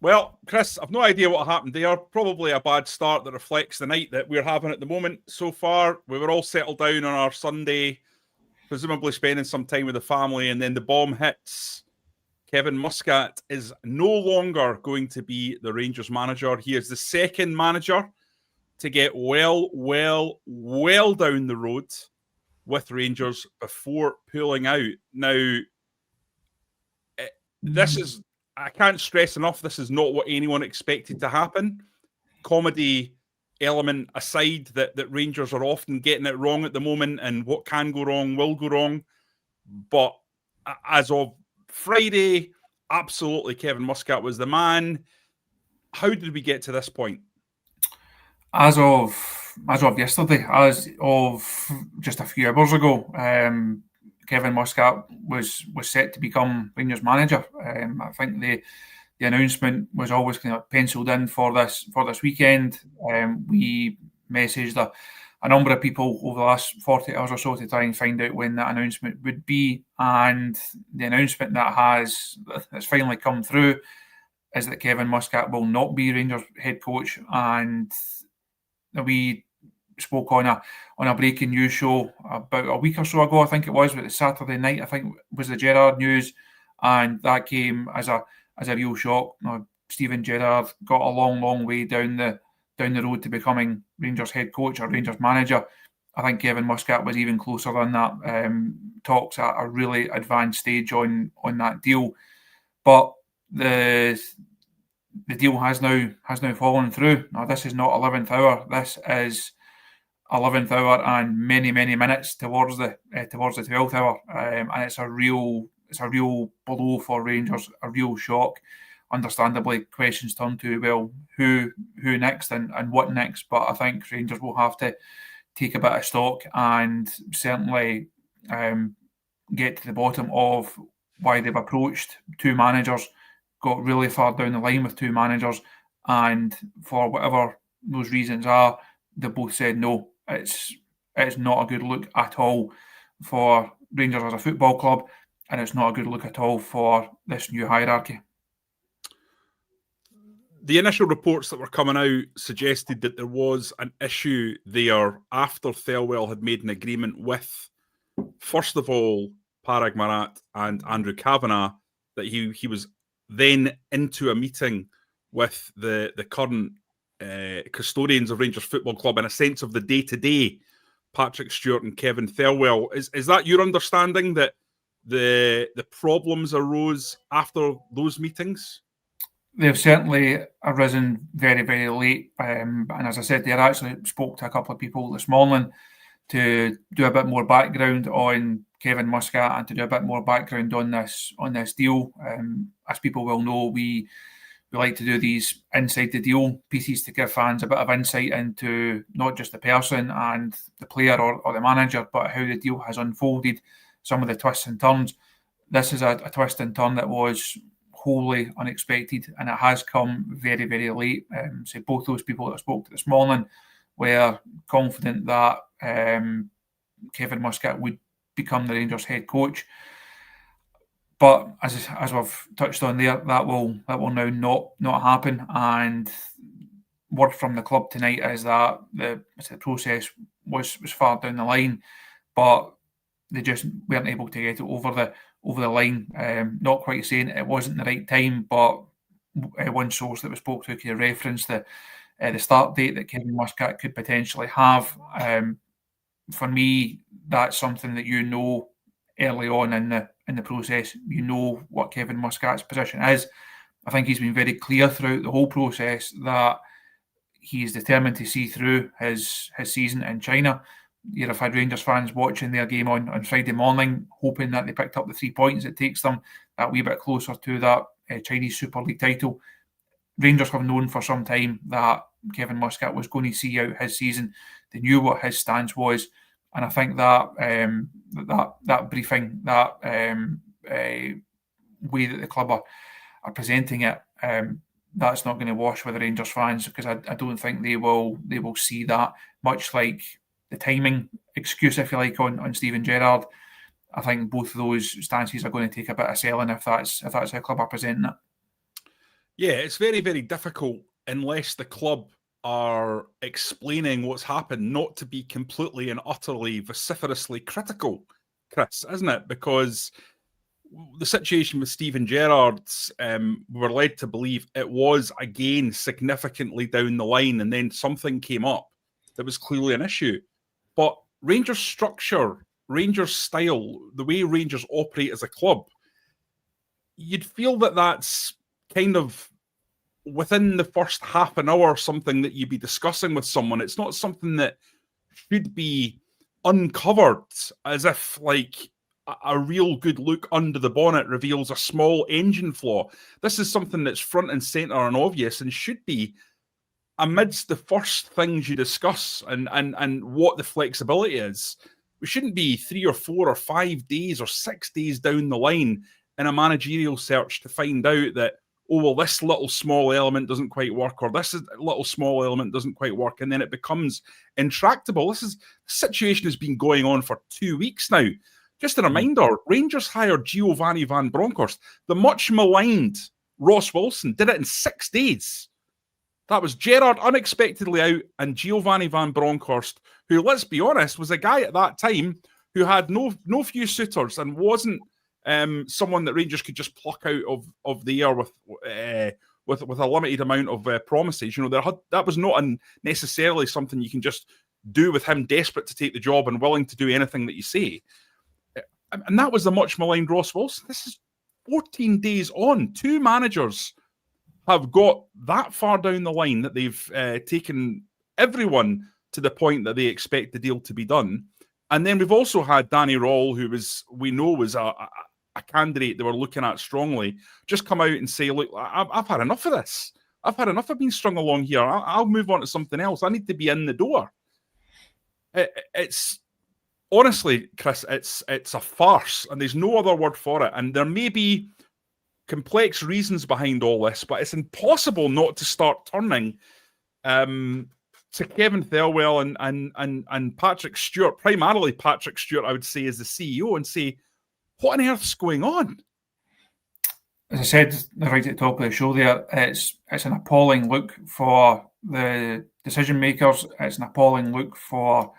Well, Chris, I've no idea what happened there. Probably a bad start that reflects the night that we're having at the moment. So far, we were all settled down on our Sunday, presumably spending some time with the family, and then the bomb hits. Kevin Muscat is no longer going to be the Rangers manager. He is the second manager to get well down the road with Rangers before pulling out. Now, this is, I can't stress enough, this is not what anyone expected to happen. Comedy element aside, that Rangers are often getting it wrong at the moment, and what can go wrong will go wrong. But as of Friday, absolutely Kevin Muscat was the man. How did we get to this point? As of yesterday, as of just a few hours ago, Kevin Muscat was set to become Rangers manager. I think the announcement was always kind of penciled in for this weekend. We messaged a number of people over the last 40 hours or so to try and find out when that announcement would be, and the announcement that's finally come through is that Kevin Muscat will not be Rangers head coach. And we spoke on a breaking news show about a week or so ago, I think it was, but the Saturday night, I think, was the Gerrard news, and that came as a real shock. Steven Gerrard got a long way down the road to becoming Rangers head coach or Rangers manager. I think Kevin Muscat was even closer than that. Talks at a really advanced stage on that deal, but the deal has now fallen through. Now, this is not 11th hour. This is 11th hour and many minutes towards the 12th hour, and it's a real blow for Rangers, a real shock. Understandably, questions turn to, well, who next and what next? But I think Rangers will have to take a bit of stock and certainly get to the bottom of why they've approached two managers, got really far down the line with two managers, and for whatever those reasons are, they both said no. It's not a good look at all for Rangers as a football club, and it's not a good look at all for this new hierarchy. The initial reports that were coming out suggested that there was an issue there after Thelwell had made an agreement with, first of all, Parag Marat and Andrew Kavanagh, that he was then into a meeting with the current custodians of Rangers Football Club in a sense of the day-to-day, Patrick Stewart and Kevin Thelwell. Is that your understanding, that the problems arose after those meetings? They've certainly arisen very late, and as I said, they actually spoke to a couple of people this morning to do a bit more background on Kevin Muscat and to do a bit more background on this deal. As people will know, we like to do these inside the deal pieces to give fans a bit of insight into not just the person and the player or the manager, but how the deal has unfolded, some of the twists and turns. This is a twist and turn that was wholly unexpected, and it has come very late. So both those people that I spoke to this morning were confident that Kevin Muscat would become the Rangers head coach. But as we've touched on there, that will now not happen. And word from the club tonight is that the process was far down the line, but they just weren't able to get it over the line. Not quite saying it wasn't the right time, but one source that we spoke to could reference the start date that Kevin Muscat could potentially have. For me, that's something that you know early on in the process. You know what Kevin Muscat's position is. I think he's been very clear throughout the whole process that he's determined to see through his season in China. You'd have had Rangers fans watching their game on Friday morning, hoping that they picked up the 3 points. It takes them that wee bit closer to that Chinese Super League title. Rangers have known for some time that Kevin Muscat was going to see out his season. They knew what his stance was, and I think that that briefing, that way that the club are presenting it, that's not going to wash with the Rangers fans, because I don't think they will see that. Much like the timing excuse, if you like, on Steven Gerrard, I think both of those stances are going to take a bit of selling if that's how club are presenting it. Yeah, it's very, very difficult unless the club are explaining what's happened, not to be completely and utterly vociferously critical, Chris, isn't it? Because the situation with Steven Gerrard's, we were led to believe it was again significantly down the line, and then something came up that was clearly an issue. But Rangers' structure, Rangers' style, the way Rangers operate as a club, you'd feel that that's kind of within the first half an hour something that you'd be discussing with someone. It's not something that should be uncovered as if like a real good look under the bonnet reveals a small engine flaw. This is something that's front and center and obvious and should be amidst the first things you discuss and what the flexibility is. We shouldn't be 3 or 4 or 5 days or 6 days down the line in a managerial search to find out that, oh, well, this little small element doesn't quite work, or this little small element doesn't quite work, and then it becomes intractable. The situation has been going on for 2 weeks now. Just a reminder, Rangers hired Giovanni van Bronckhorst. The much maligned Ross Wilson did it in 6 days. That was Gerrard unexpectedly out and Giovanni van Bronckhorst, who, let's be honest, was a guy at that time who had no few suitors and wasn't someone that Rangers could just pluck out of the air with a limited amount of promises. You know, that was not necessarily something you can just do with him desperate to take the job and willing to do anything that you say. And that was the much maligned Ross Wilson. This is 14 days on. 2 managers have got that far down the line that they've taken everyone to the point that they expect the deal to be done. And then we've also had Danny Rawle, who we know was a candidate they were looking at strongly, just come out and say, look, I've had enough of this. I've had enough of being strung along here. I'll move on to something else. I need to be in the door. It's honestly, Chris, it's a farce, and there's no other word for it. And there may be complex reasons behind all this, but it's impossible not to start turning to Kevin Thelwell and Patrick Stewart, primarily Patrick Stewart, I would say, as the CEO, and say, what on earth's going on? As I said right at the top of the show there, it's an appalling look for the decision makers. It's an appalling look for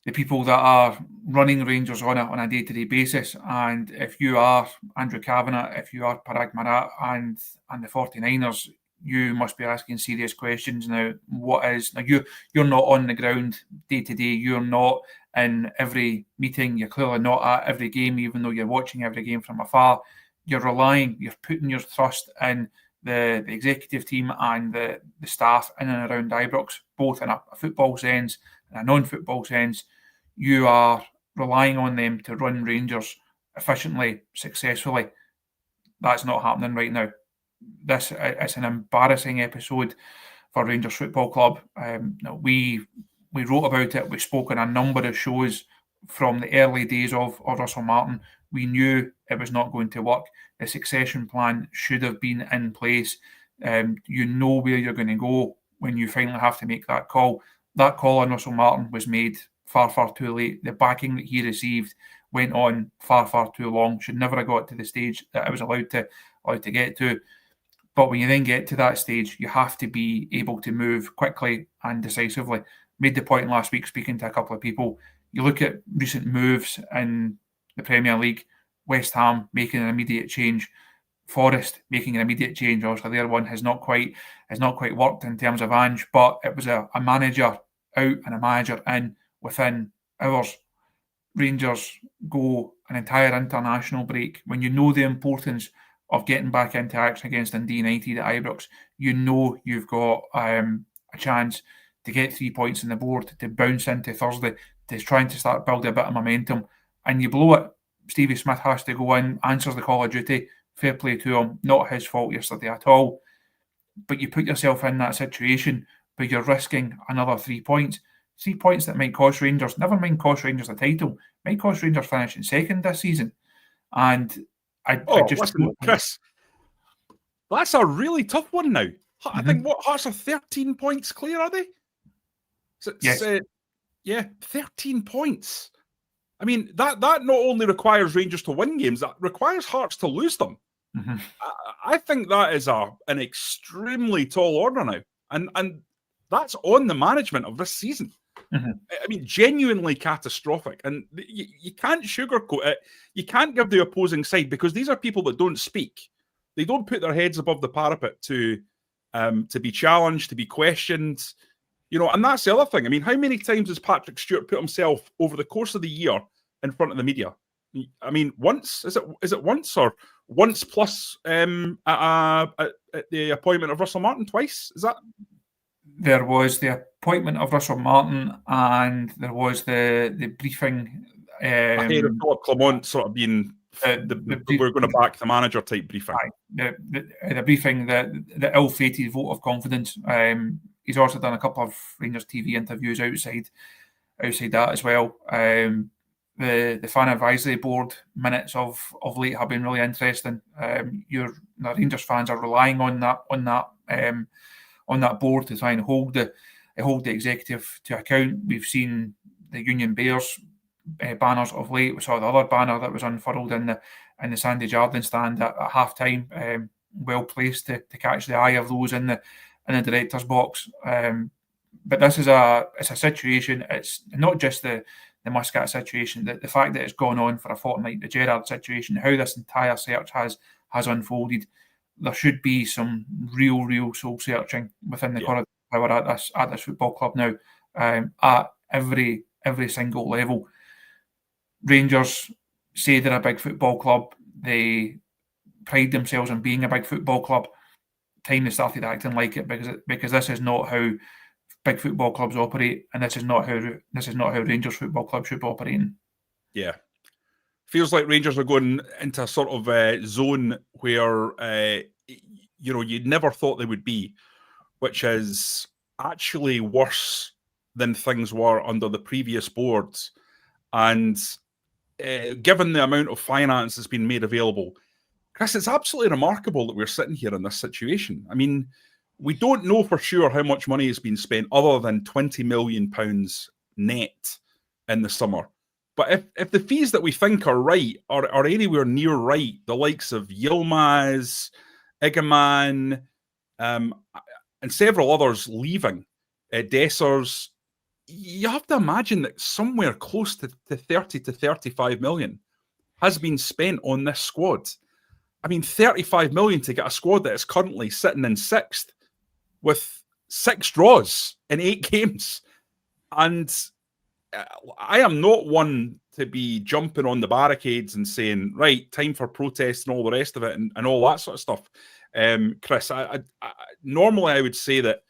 the people that are running Rangers on a day-to-day basis. And if you are Andrew Kavanagh, if you are Parag Marat and the 49ers, you must be asking serious questions now. You're not on the ground day-to-day. You're not in every meeting. You're clearly not at every game, even though you're watching every game from afar. You're putting your trust in the executive team and the staff in and around Ibrox, both in a football sense and a non-football sense. You are relying on them to run Rangers efficiently, successfully. That's not happening right now. This is an embarrassing episode for Rangers Football Club. We wrote about it. We spoke on a number of shows from the early days of Russell Martin. We knew it was not going to work. The succession plan should have been in place. You know where you're going to go when you finally have to make that call. That call on Russell Martin was made far, far too late. The backing that he received went on far, far too long. Should never have got to the stage that it was allowed to get to. But when you then get to that stage, you have to be able to move quickly and decisively. Made the point last week speaking to a couple of people. You look at recent moves in the Premier League, West Ham making an immediate change, Forest making an immediate change. Obviously, their one has not quite worked in terms of Ange, but it was a manager out and a manager in within hours. Rangers go an entire international break. When you know the importance of getting back into action against Dundee United at Ibrox, you know you've got a chance to get 3 points on the board, to bounce into Thursday, to trying to start building a bit of momentum, and you blow it. Stevie Smith has to go in, answers the call of duty. Fair play to him. Not his fault yesterday at all. But you put yourself in that situation where you're risking another 3 points. 3 points that might cost Rangers, never mind cost Rangers a title, might cost Rangers finishing second this season. And Chris, that's a really tough one now. I think Hearts are 13 points clear, are they? Yes. 13 points. I mean, that not only requires Rangers to win games, that requires Hearts to lose them. Mm-hmm. I think that is an extremely tall order now, and that's on the management of this season. Mm-hmm. I mean, genuinely catastrophic, and you can't sugarcoat it. You can't give the opposing side, because these are people that don't speak. They don't put their heads above the parapet to be challenged, to be questioned. And that's the other thing. I mean, how many times has Patrick Stewart put himself over the course of the year in front of the media? I mean, once? Is it once, or once plus at the appointment of Russell Martin? Twice? Is that? There was the appointment of Russell Martin, and there was the briefing. Ahead of Philip Clement sort of being we're going to back the manager type briefing. The briefing, the ill-fated vote of confidence. He's also done a couple of Rangers TV interviews outside that as well. The fan advisory board minutes of late have been really interesting. The Rangers fans are relying on that board to try and hold the executive to account. We've seen the Union Bears banners of late. We saw the other banner that was unfurled in the Sandy Jardine stand at half time, well placed to catch the eye of those in the director's box. But this is it's a situation. It's not just the Muscat situation. The fact that it's gone on for a fortnight, the Gerrard situation, how this entire search has unfolded. There should be some real soul searching within the corridor power at this football club now, at every single level. Rangers say they're a big football club. They pride themselves on being a big football club. Time they started acting like it, because this is not how big football clubs operate, and this is not how Rangers Football Club should be operating. Yeah. Feels like Rangers are going into a sort of zone where you'd never thought they would be, which is actually worse than things were under the previous boards. And given the amount of finance that's been made available, Chris, it's absolutely remarkable that we're sitting here in this situation. I mean, we don't know for sure how much money has been spent other than £20 million net in the summer. But if the fees that we think are right are anywhere near right, the likes of Yilmaz, Igaman, and several others leaving, Dessers, you have to imagine that somewhere close to 30 to 35 million has been spent on this squad. I mean, 35 million to get a squad that is currently sitting in sixth with 6 draws in 8 games. And I am not one to be jumping on the barricades and saying, right, time for protest and all the rest of it and all that sort of stuff. Chris, I normally I would say that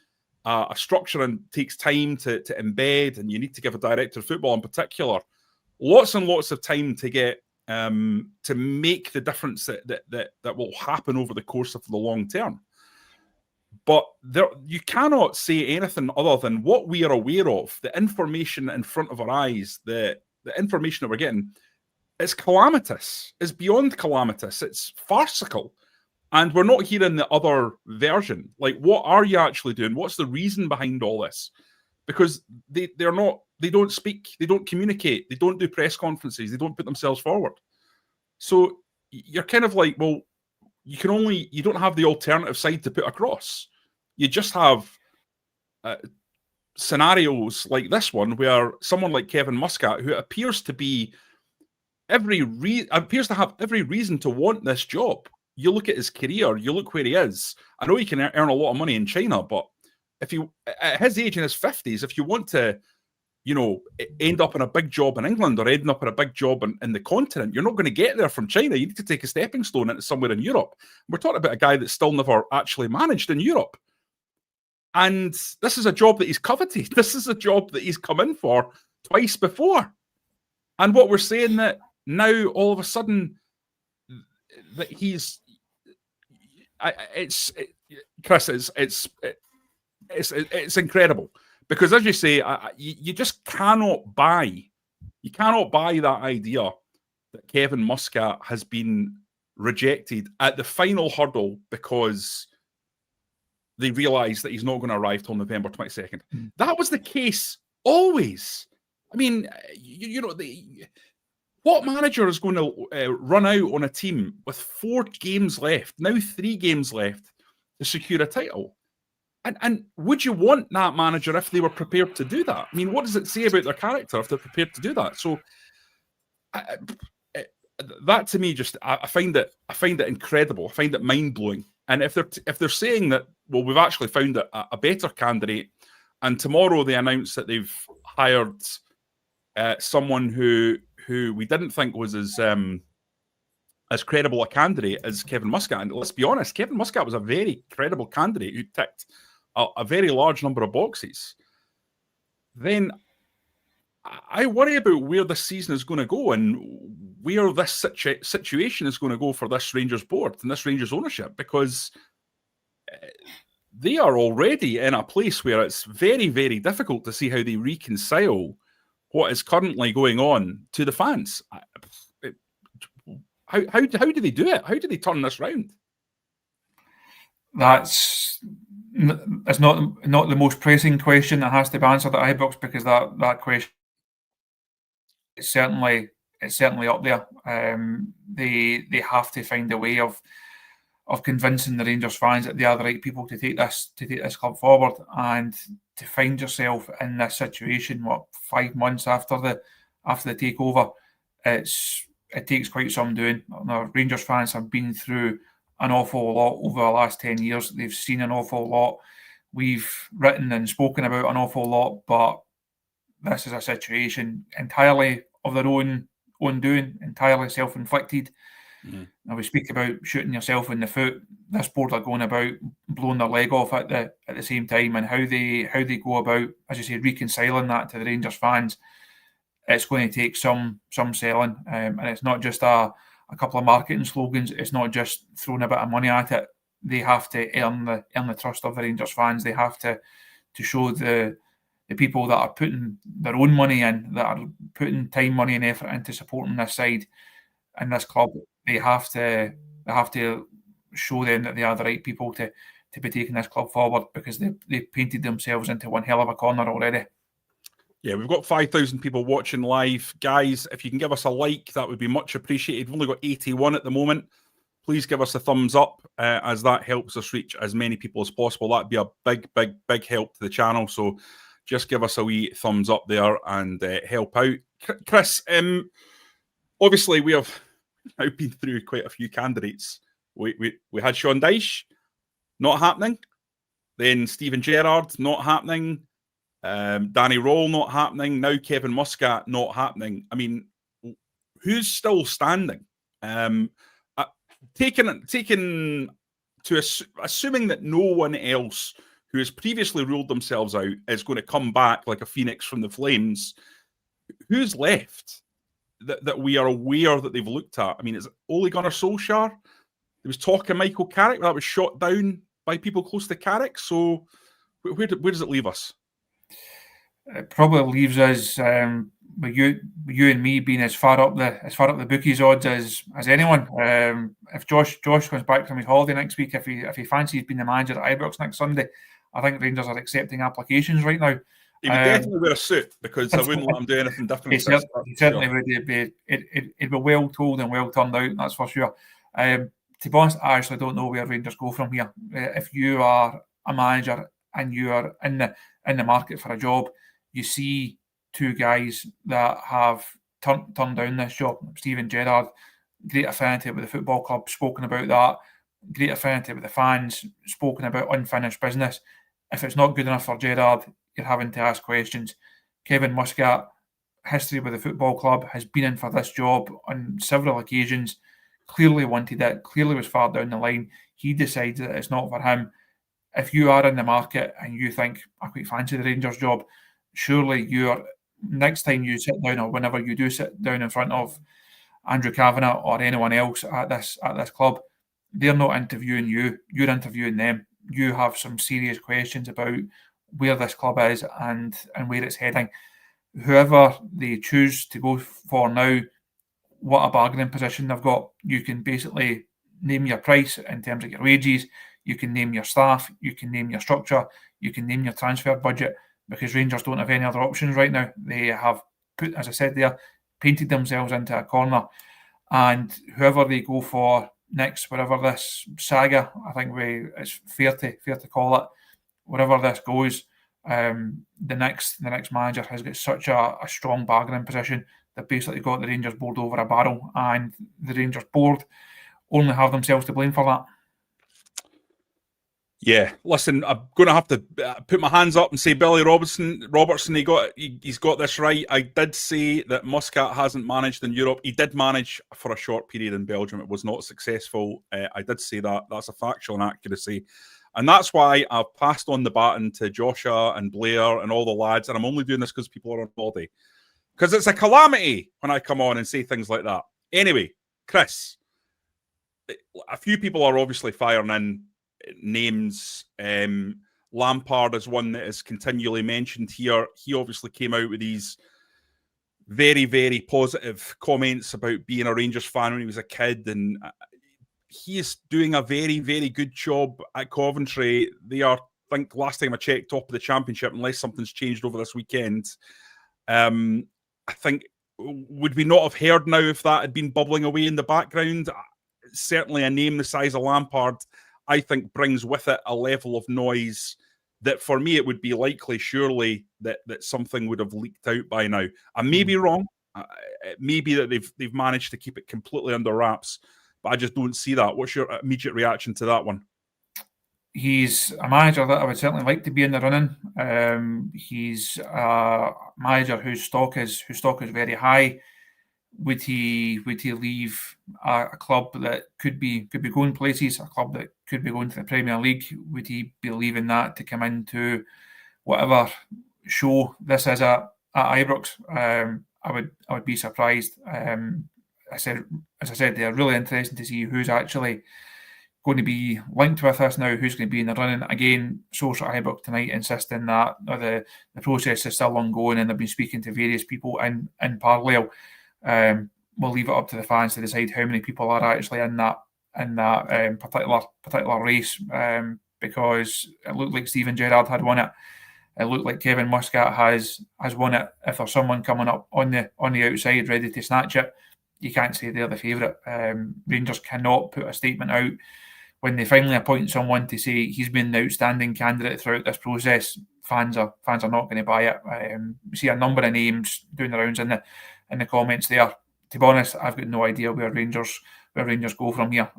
a structure takes time to embed, and you need to give a director of football in particular lots and lots of time to get to make the difference that will happen over the course of the long term. But you cannot say anything other than what we are aware of, the information in front of our eyes, the information that we're getting. It's calamitous. It's beyond calamitous. It's farcical. And we're not hearing the other version. Like, what are you actually doing? What's the reason behind all this? Because they don't speak, they don't communicate, they don't do press conferences, they don't put themselves forward. So you're kind of like, well, you don't have the alternative side to put across. You just have scenarios like this one where someone like Kevin Muscat, who appears to have every reason to want this job. You look at his career, you look where he is. I know he can earn a lot of money in China, but if you, at his age in his 50s, if you want to, end up in a big job in England or end up in a big job in the continent, you're not going to get there from China. You need to take a stepping stone into somewhere in Europe. We're talking about a guy that's still never actually managed in Europe. And this is a job that he's coveted. This is a job that he's come in for twice before. And what we're saying that now all of a sudden that Chris, it's incredible. Because as you say, you just cannot buy that idea that Kevin Muscat has been rejected at the final hurdle because they realise that he's not going to arrive till November 22nd. That was the case always. I mean, What manager is going to run out on a team with 4 games left, now 3 games left, to secure a title? And would you want that manager if they were prepared to do that? I mean, what does it say about their character if they're prepared to do that? So that to me, just I find it incredible. I find it mind blowing. And if they're saying that, well, we've actually found a better candidate, and tomorrow they announce that they've hired someone who we didn't think was as credible a candidate as Kevin Muscat. And let's be honest, Kevin Muscat was a very credible candidate who ticked a very large number of boxes. Then I worry about where this season is going to go and where this situation is going to go for this Rangers board and this Rangers ownership, because they are already in a place where it's very, very difficult to see how they reconcile what is currently going on to the fans. How do they do it? How do they turn this round? It's not the most pressing question that has to be answered at Ibrox, because that question it's certainly up there. They have to find a way of convincing the Rangers fans that they are the right people to take this club forward. And to find yourself in this situation, 5 months after the takeover, it takes quite some doing. Now, Rangers fans have been through an awful lot over the last 10 years. They've seen an awful lot. We've written and spoken about an awful lot, but this is a situation entirely of their own doing, entirely self-inflicted. Now, we speak about shooting yourself in the foot. This board are going about blowing their leg off at the same time, and how they go about, as you say, reconciling that to the Rangers fans. It's going to take some selling, and it's not just a couple of marketing slogans. It's not just throwing a bit of money at it. They have to earn the trust of the Rangers fans. They have to show the people that are putting their own money in, that are putting time, money, and effort into supporting this side and this club. They have to show them that they are the right people to be taking this club forward, because they've painted themselves into one hell of a corner already. Yeah, we've got 5,000 people watching live. Guys, if you can give us a like, that would be much appreciated. We've only got 81 at the moment. Please give us a thumbs up, as that helps us reach as many people as possible. That'd be a big, big, big help to the channel. So just give us a wee thumbs up there and help out. Chris, obviously we have now been through quite a few candidates. We had Sean Dyche, not happening. Then Steven Gerrard, not happening. Danny Roll, not happening. Now Kevin Muscat, not happening. I mean, who's still standing? Taken to assuming that no one else who has previously ruled themselves out is going to come back like a phoenix from the flames. Who's left that we are aware that they've looked at? I mean, is it Ole Gunnar Solskjaer? There was talk of Michael Carrick, that was shot down by people close to Carrick. So where does it leave us? It probably leaves us with you and me being as far up the bookies odds as anyone. If Josh comes back from his holiday next week, if he fancies being the manager at Ibrox next Sunday, I think Rangers are accepting applications right now. He would definitely wear a suit, because I wouldn't let him do anything different. He certainly would. It'd be well told and well turned out, that's for sure. To be honest, I actually don't know where Rangers go from here. If you are a manager and you are in the market for a job, you see 2 guys that have turned down this job. Steven Gerrard, great affinity with the football club, spoken about that. Great affinity with the fans, spoken about unfinished business. If it's not good enough for Gerrard, you're having to ask questions. Kevin Muscat, history with the football club, has been in for this job on several occasions, clearly wanted it, clearly was far down the line. He decided that it's not for him. If you are in the market and you think, I quite fancy the Rangers job, surely next time you sit down, or whenever you do sit down in front of Andrew Kavanagh or anyone else at this club, they're not interviewing you, you're interviewing them. You have some serious questions about where this club is and where it's heading. Whoever they choose to go for now, what a bargaining position they've got. You can basically name your price in terms of your wages, you can name your staff, you can name your structure, you can name your transfer budget, because Rangers don't have any other options right now. They have put, as I said there, painted themselves into a corner, and whoever they go for next, wherever this saga, I think it's fair to call it, wherever this goes, the next manager has got such a strong bargaining position. They've basically got the Rangers board over a barrel, and the Rangers board only have themselves to blame for that. Yeah, listen, I'm going to have to put my hands up and say Billy Robertson, he's got this right. I did say that Muscat hasn't managed in Europe. He did manage for a short period in Belgium. It was not successful. I did say that. That's a factual inaccuracy. And that's why I've passed on the baton to Joshua and Blair and all the lads. And I'm only doing this because people are on holiday. Because it's a calamity when I come on and say things like that. Anyway, Chris, a few people are obviously firing in names. Lampard is one that is continually mentioned here. He obviously came out with these very, very positive comments about being a Rangers fan when he was a kid, and he is doing a very, very good job at Coventry. They are, I think, last time I checked, top of the Championship, unless something's changed over this weekend. I think, would we not have heard now if that had been bubbling away in the background? Certainly a name the size of Lampard, I think, brings with it a level of noise that for me it would be likely, surely, that something would have leaked out by now. I may be wrong. It may be that they've managed to keep it completely under wraps, but I just don't see that. What's your immediate reaction to that one? He's a manager that I would certainly like to be in the running. He's a manager whose stock is very high. Would he leave a club that could be going places, a club that could be going to the Premier League? Would he be leaving that to come into whatever show this is at Ibrox? I would be surprised. As I said, they're really interesting to see who's actually going to be linked with us now, who's going to be in the running. Again, source at Ibrox tonight insisting that the process is still ongoing and they've been speaking to various people in parallel. We'll leave it up to the fans to decide how many people are actually in that particular race, because it looked like Steven Gerrard had won it. It looked like Kevin Muscat has won it. If there's someone coming up on the outside ready to snatch it, you can't say they're the favourite. Rangers cannot put a statement out when they finally appoint someone to say he's been the outstanding candidate throughout this process. Fans are not going to buy it. We see a number of names doing the rounds in the comments there. To be honest, I've got no idea where Rangers go from here.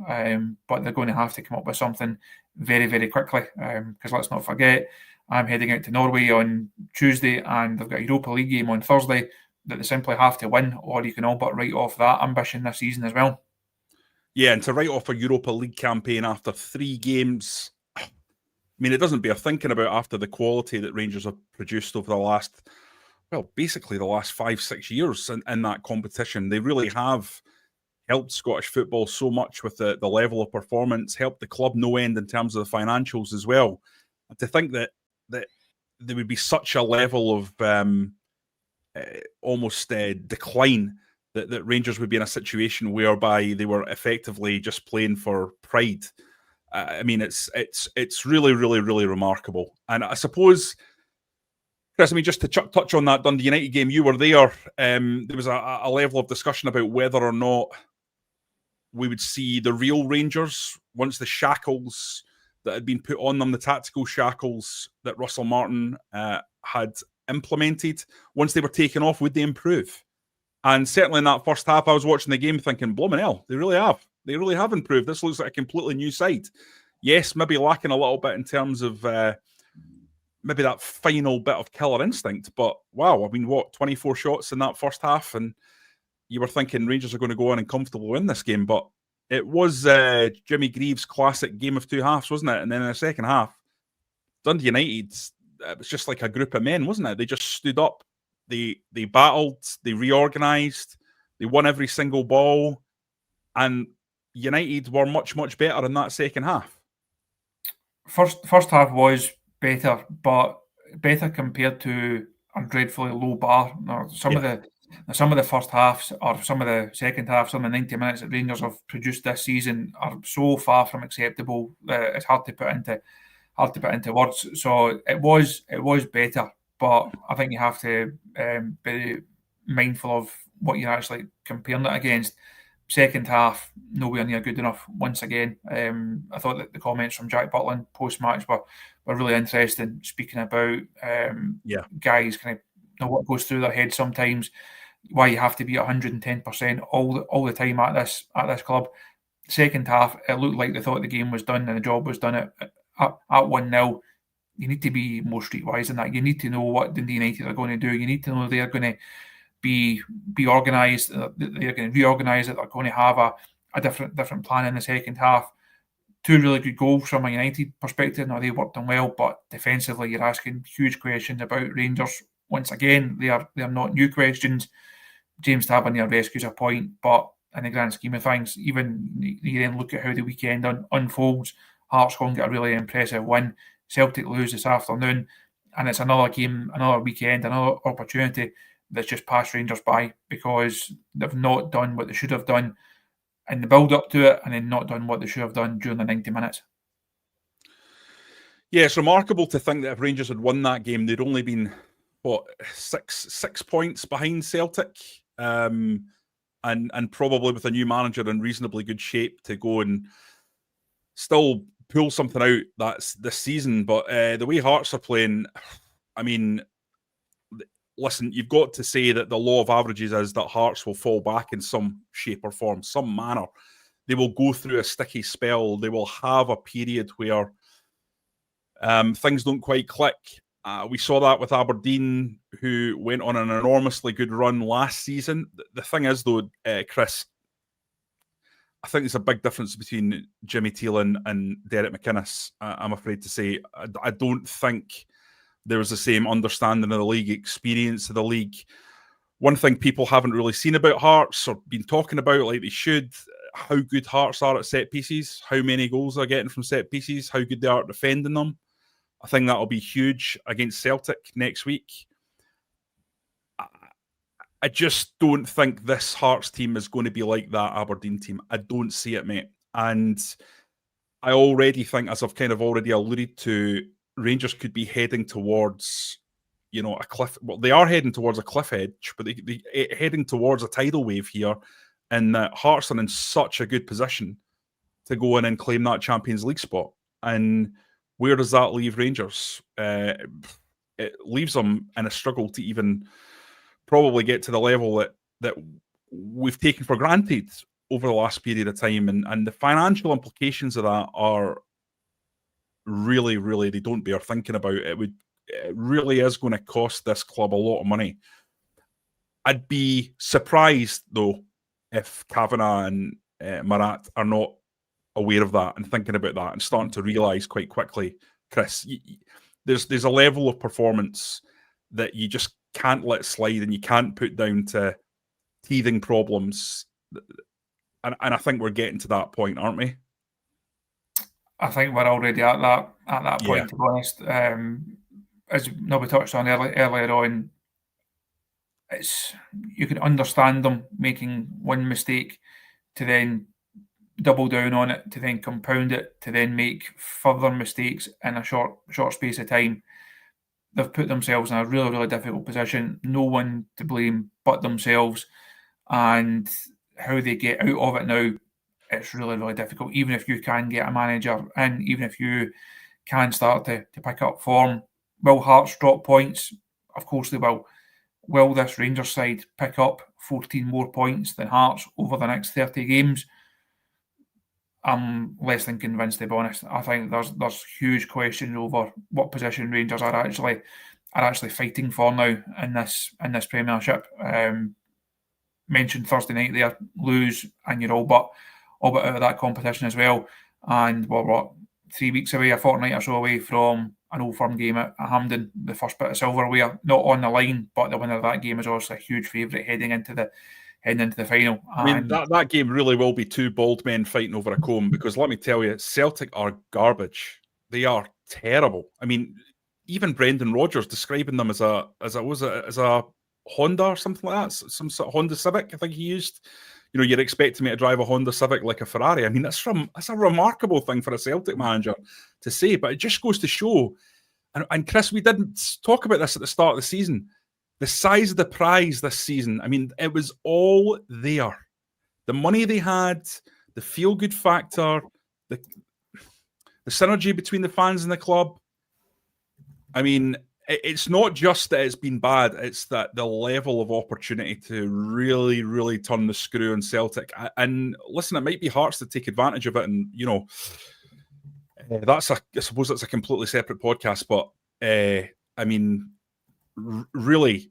But they're going to have to come up with something very, very quickly. Because let's not forget, I'm heading out to Norway on Tuesday, and they've got a Europa League game on Thursday that they simply have to win, or you can all but write off that ambition this season as well. Yeah, and to write off a Europa League campaign after 3 games, I mean, it doesn't bear thinking about after the quality that Rangers have produced over the last, basically the last 5-6 years in that competition. They really have helped Scottish football so much with the level of performance, helped the club no end in terms of the financials as well. And to think that there would be such a level of almost decline that Rangers would be in a situation whereby they were effectively just playing for pride. I mean, it's really, really, really remarkable. And I suppose, Chris, I mean, just to touch on that Dundee United game, you were there. There was a level of discussion about whether or not we would see the real Rangers once the shackles that had been put on them, the tactical shackles that Russell Martin had implemented, once they were taken off, would they improve? And certainly in that first half, I was watching the game thinking, blooming hell, they really have. They really have improved. This looks like a completely new side. Yes, maybe lacking a little bit in terms of maybe that final bit of killer instinct. But wow, I mean, 24 shots in that first half, and you were thinking Rangers are going to go in and comfortably win this game. But it was Jimmy Greaves' classic game of 2 halves, wasn't it? And then in the second half, Dundee United, it was just like a group of men, wasn't it? They just stood up. They battled, they reorganised, they won every single ball, and United were much, much better in that second half. First half was better, but better compared to a dreadfully low bar. Some of the first halves, or some of the second halves, some of the 90 minutes that Rangers have produced this season are so far from acceptable that it's hard to put into words. So it was better. But I think you have to be mindful of what you're actually comparing it against. Second half, nowhere near good enough once again. I thought that the comments from Jack Butland post-match were really interesting, speaking about guys kind of what goes through their head sometimes, why you have to be 110% all the time at this club. Second half, it looked like they thought the game was done and the job was done at 1-0. You need to be more streetwise than that. You need to know what Dundee United are going to do. You need to know they're going to be organised. They're going to reorganise it. They're going to have a different plan in the second half. Two really good goals from a United perspective. Now, they worked them well, but defensively, you're asking huge questions about Rangers. Once again, they are not new questions. James Tavernier rescues a point, but in the grand scheme of things, even you then look at how the weekend unfolds, Hearts going to get a really impressive win. Celtic lose this afternoon, and it's another game, another weekend, another opportunity that's just passed Rangers by because they've not done what they should have done in the build-up to it, and then not done what they should have done during the 90 minutes. Yeah, it's remarkable to think that if Rangers had won that game, they'd only been, six points behind Celtic, and probably with a new manager in reasonably good shape to go and still pull something out that's this season. But the way Hearts are playing, I mean, listen, you've got to say that the law of averages is that Hearts will fall back in some shape or form, some manner. They will go through a sticky spell. They will have a period where things don't quite click. We saw that with Aberdeen, who went on an enormously good run last season. The thing is, though, Chris, I think there's a big difference between Jimmy Thielen and Derek McInnes, I'm afraid to say. I don't think there was the same understanding of the league, experience of the league. One thing people haven't really seen about Hearts or been talking about like they should, how good Hearts are at set pieces, how many goals they're getting from set pieces, how good they are at defending them. I think that'll be huge against Celtic next week. I just don't think this Hearts team is going to be like that Aberdeen team. I don't see it, mate. And I already think, as I've kind of already alluded to, Rangers could be heading towards, a cliff. Well, they are heading towards a cliff edge, but they heading towards a tidal wave here. And Hearts are in such a good position to go in and claim that Champions League spot. And where does that leave Rangers? It leaves them in a struggle to even probably get to the level that we've taken for granted over the last period of time. And the financial implications of that are really, really, they don't bear thinking about. It really is going to cost this club a lot of money. I'd be surprised, though, if Kavanagh and Marat are not aware of that and thinking about that and starting to realise quite quickly, Chris, there's a level of performance that you just can't let slide and you can't put down to teething problems. And I think we're getting to that point, aren't we? I think we're already at that point, to be honest. As Nobby touched on earlier on, you can understand them making one mistake to then double down on it, to then compound it, to then make further mistakes in a short space of time. They've put themselves in a really, really difficult position. No one to blame but themselves. And how they get out of it now, it's really, really difficult. Even if you can get a manager in, even if you can start to pick up form, will Hearts drop points? Of course they will. Will this Rangers side pick up 14 more points than Hearts over the next 30 games? I'm less than convinced, to be honest. I think there's huge questions over what position Rangers are actually fighting for now in this Premiership. Mentioned Thursday night there, lose, and you're all but out of that competition as well. And we're 3 weeks away, a fortnight or so away from an Old Firm game at Hampden, the first bit of silverware, not on the line, but the winner of that game is also a huge favourite heading into the final. I mean, that game really will be two bald men fighting over a comb, because let me tell you, Celtic are garbage. They are terrible. I mean, even Brendan Rodgers describing them as a Honda or something like that, some sort of Honda Civic, I think he used. You're expecting me to drive a Honda Civic like a Ferrari. I mean, that's a remarkable thing for a Celtic manager to say, but it just goes to show. And Chris, we didn't talk about this at the start of the season. the size of the prize this season, I mean, it was all there. The money they had, the feel-good factor, the synergy between the fans and the club. I mean, it's not just that it's been bad, it's that the level of opportunity to really, really turn the screw on Celtic. And listen, it might be Hearts to take advantage of it. And, you know, I suppose that's a completely separate podcast. But, I mean, really,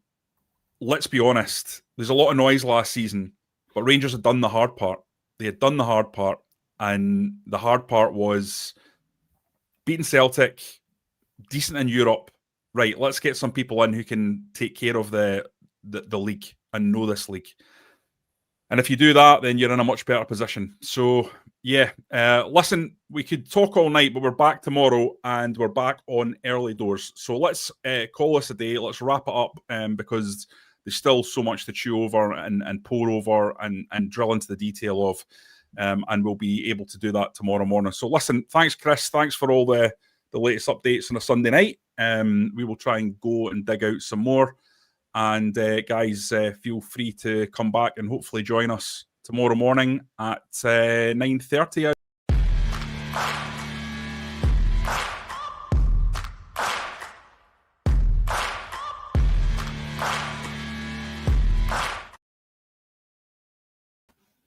let's be honest. There's a lot of noise last season, but Rangers had done the hard part. They had done the hard part. And the hard part was beating Celtic, decent in Europe. Right, let's get some people in who can take care of the league and know this league. And if you do that, then you're in a much better position. So, yeah, listen, we could talk all night, but we're back tomorrow and we're back on early doors. So let's call this a day. Let's wrap it up because there's still so much to chew over and pour over and drill into the detail of. And we'll be able to do that tomorrow morning. So listen, thanks, Chris. Thanks for all the latest updates on a Sunday night. We will try and go and dig out some more. And guys, feel free to come back and hopefully join us tomorrow morning at 9:30.